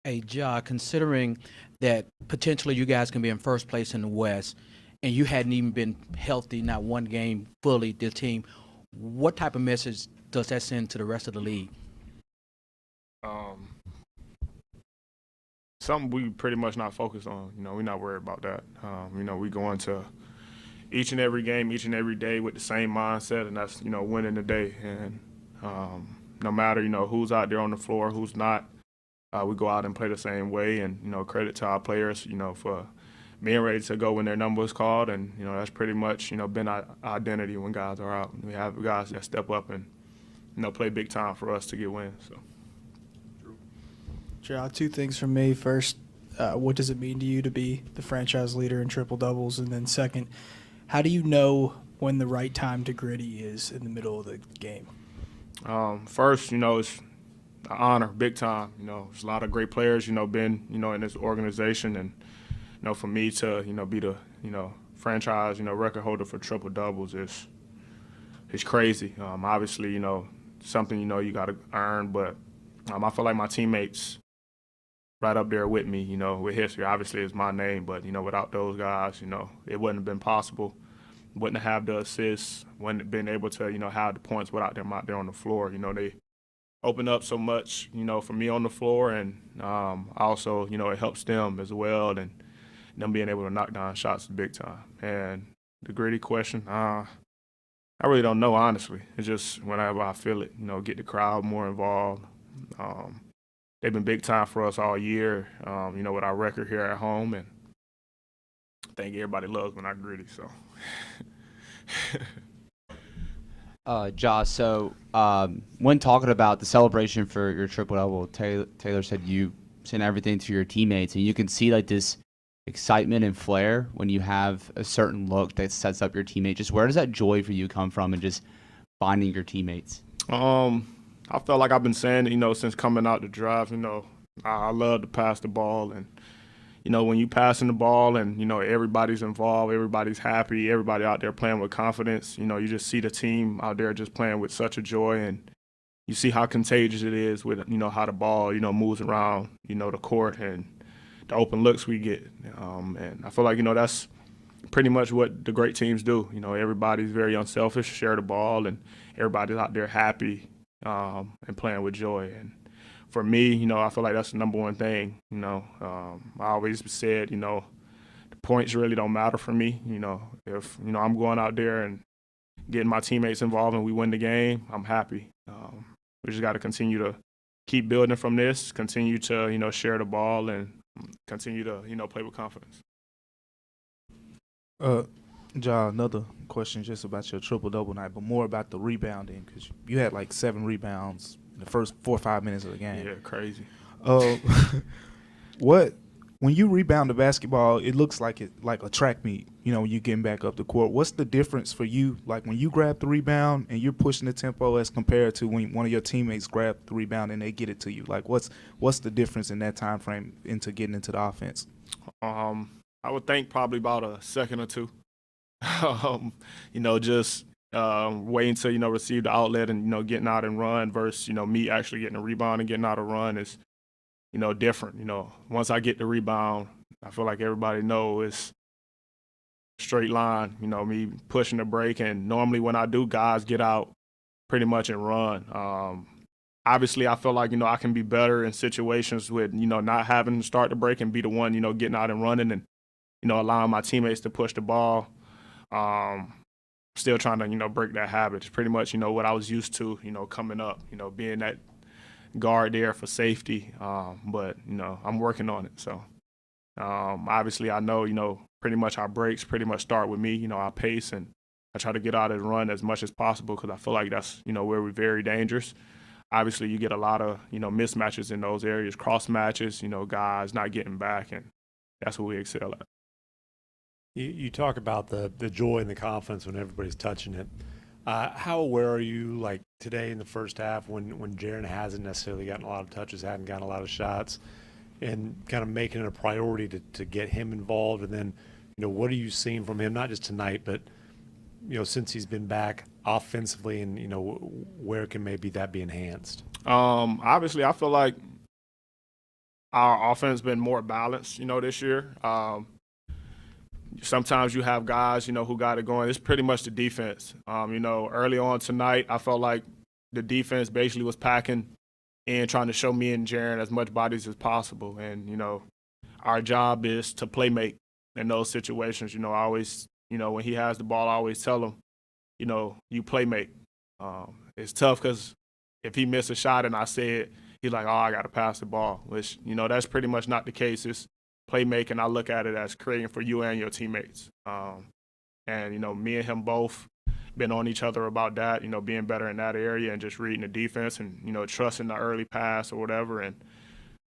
Hey, Ja, considering that potentially you guys can be in first place in the West, and you hadn't even been healthy, not one game fully, the team, what type of message does that send to the rest of the league? Um, Something we pretty much not focused on. We're not worried about that. We go into each and every game, each and every day with the same mindset, and that's winning the day. And no matter who's out there on the floor, who's not, we go out and play the same way. And credit to our players, for being ready to go when their number is called. And that's pretty much been our identity when guys are out. We have guys that step up and play big time for us to get wins. So. Ja, two things from me. First, what does it mean to you to be the franchise leader in triple doubles? And then second, how do you know when the right time to gritty is in the middle of the game? First, it's an honor, big time. There's a lot of great players, been, in this organization. And, for me to, be the, franchise, record holder for triple doubles is crazy. Obviously, something, you got to earn. But I feel like my teammates right up there with me, with history. Obviously, it's my name, but, without those guys, it wouldn't have been possible. Wouldn't have the assists, wouldn't have been able to, have the points without them out there on the floor. They open up so much, for me on the floor, and also, it helps them as well, and them being able to knock down shots is big time. And the gritty question, I really don't know, honestly. It's just whenever I feel it, get the crowd more involved. They've been big time for us all year, with our record here at home, and I think everybody loves when I gritty, so. Josh, so when talking about the celebration for your triple double, Taylor said you sent everything to your teammates, and you can see like this excitement and flair when you have a certain look that sets up your teammate. Just where does that joy for you come from, and just finding your teammates? I felt like I've been saying it, since coming out the draft. I love to pass the ball, and when you passing the ball and everybody's involved, everybody's happy, everybody out there playing with confidence. You just see the team out there just playing with such a joy, and you see how contagious it is with how the ball moves around the court and the open looks we get. And I feel like that's pretty much what the great teams do. Everybody's very unselfish, share the ball, and everybody's out there happy and playing with joy. And for me, I feel like that's the number one thing. I always said, the points really don't matter for me. If I'm going out there and getting my teammates involved and we win the game, I'm happy. We just got to continue to keep building from this, continue to share the ball, and continue to play with confidence. John, another question just about your triple double night, but more about the rebounding because you had like 7 rebounds in the first 4 or 5 minutes of the game. Yeah, crazy. Uh, what when you rebound the basketball, it looks like a track meet. When you getting back up the court. What's the difference for you? Like when you grab the rebound and you're pushing the tempo as compared to when one of your teammates grab the rebound and they get it to you. Like what's the difference in that time frame into getting into the offense? I would think probably about a second or two. Just waiting to receive the outlet and getting out and run versus me actually getting a rebound and getting out of run is different. Once I get the rebound, I feel like everybody knows it's straight line. Me pushing the break, and normally when I do, guys get out pretty much and run. Obviously, I feel like I can be better in situations with not having to start the break and be the one getting out and running and allowing my teammates to push the ball. Still trying to break that habit. It's pretty much what I was used to coming up. Being that guard there for safety. But I'm working on it. So obviously I know pretty much our breaks pretty much start with me. Our pace, and I try to get out and run as much as possible because I feel like that's where we're very dangerous. Obviously you get a lot of mismatches in those areas, cross matches. Guys not getting back, and that's what we excel at. You talk about the joy and the confidence when everybody's touching it. How aware are you, like today in the first half, when Jaren hasn't necessarily gotten a lot of touches, hadn't gotten a lot of shots, and kind of making it a priority to get him involved? And then, what are you seeing from him, not just tonight, but since he's been back offensively, and where can maybe that be enhanced? Obviously, I feel like our offense been more balanced, this year. Sometimes you have guys, who got it going. It's pretty much the defense. Early on tonight, I felt like the defense basically was packing in, trying to show me and Jaren as much bodies as possible. And, our job is to play make in those situations. I always, when he has the ball, I always tell him, you play make. It's tough because if he missed a shot and I say it, he's like, oh, I got to pass the ball, which, that's pretty much not the case. It's playmaking. I look at it as creating for you and your teammates. And, me and him both been on each other about that, being better in that area and just reading the defense and, trusting the early pass or whatever. And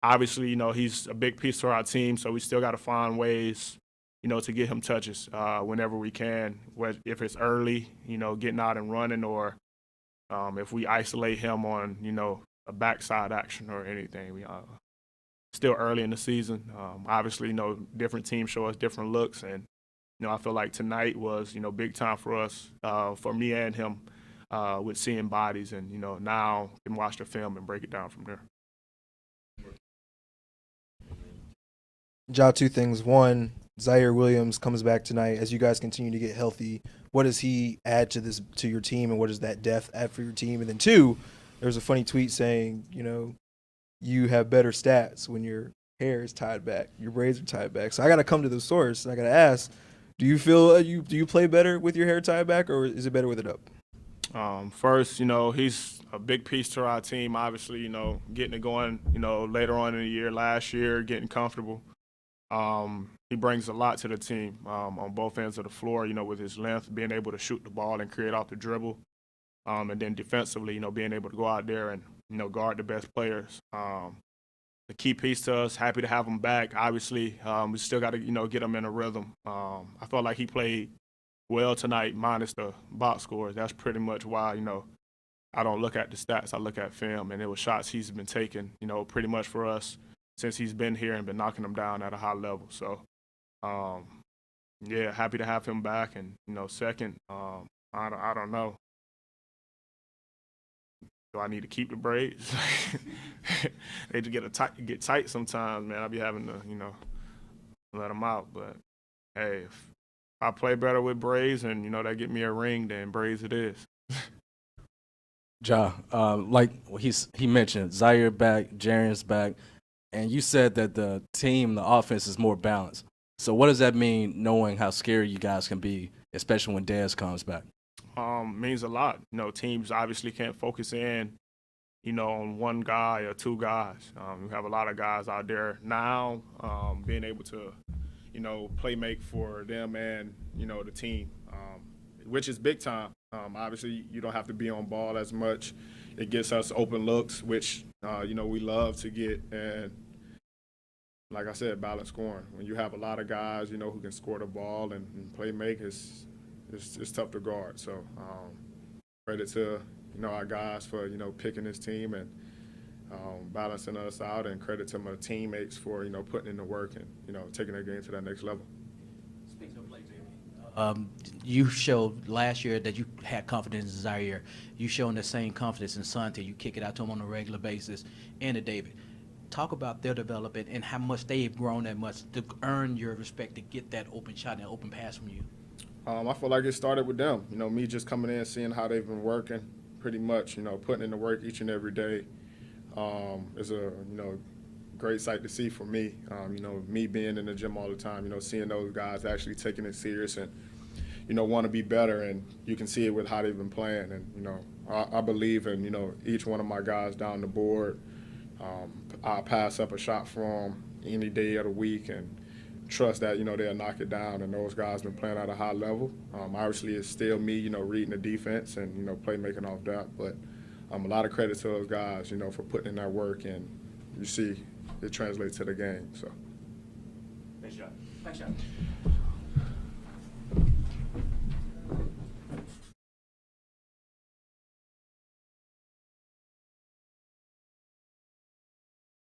obviously, he's a big piece to our team, so we still got to find ways, to get him touches whenever we can, if it's early, getting out and running, or if we isolate him on, a backside action or anything. We still early in the season. Obviously, different teams show us different looks, and I feel like tonight was big time for us, for me and him, with seeing bodies, and now can watch the film and break it down from there. Ja, two things. One, Zaire Williams comes back tonight. As you guys continue to get healthy, what does he add to your team, and what does that depth add for your team? And then two, there's a funny tweet saying, you have better stats when your hair is tied back, your braids are tied back. So I got to come to the source. I got to ask, do you feel do you play better with your hair tied back, or is it better with it up? First, he's a big piece to our team. Obviously, getting it going, later on in the year, last year, getting comfortable. He brings a lot to the team on both ends of the floor, with his length, being able to shoot the ball and create off the dribble. And then defensively, being able to go out there and, guard the best players. The key piece to us, happy to have him back. Obviously, we still got to, get him in a rhythm. I felt like he played well tonight, minus the box scores. That's pretty much why, I don't look at the stats. I look at film, and it was shots he's been taking, pretty much for us since he's been here and been knocking them down at a high level. So, yeah, happy to have him back. And, second, I don't know. Do I need to keep the braids? They just get tight sometimes, man. I be having to, let them out. But, hey, if I play better with braids and, that get me a ring, then braids it is. Ja, like he mentioned, Zaire back, Jaren's back, and you said that the team, the offense is more balanced. So what does that mean, knowing how scary you guys can be, especially when Dez comes back? Means a lot. Teams obviously can't focus in, on one guy or two guys. We have a lot of guys out there now, being able to, play make for them and, the team, which is big time. Obviously, you don't have to be on ball as much. It gets us open looks, which, we love to get. And like I said, balance scoring. When you have a lot of guys, who can score the ball and play make, it's tough to guard. So credit to, our guys for, picking this team and balancing us out, and credit to my teammates for, putting in the work and, taking their game to that next level. You showed last year that you had confidence in Zaire. You showing the same confidence in Sante. You kick it out to him on a regular basis, and to David. Talk about their development and how much they've grown that much to earn your respect, to get that open shot and open pass from you. I feel like it started with them. Me just coming in, seeing how they've been working, pretty much, putting in the work each and every day is a, great sight to see for me. Me being in the gym all the time, seeing those guys actually taking it serious and, want to be better. And you can see it with how they've been playing. And, I believe in, each one of my guys down the board. I'll pass up a shot for them any day of the week and trust that, they'll knock it down, and those guys been playing at a high level. Obviously, it's still me, reading the defense and, playmaking off that. But a lot of credit to those guys, for putting in that work, and you see it translates to the game. So. Thanks, John. Thanks, John.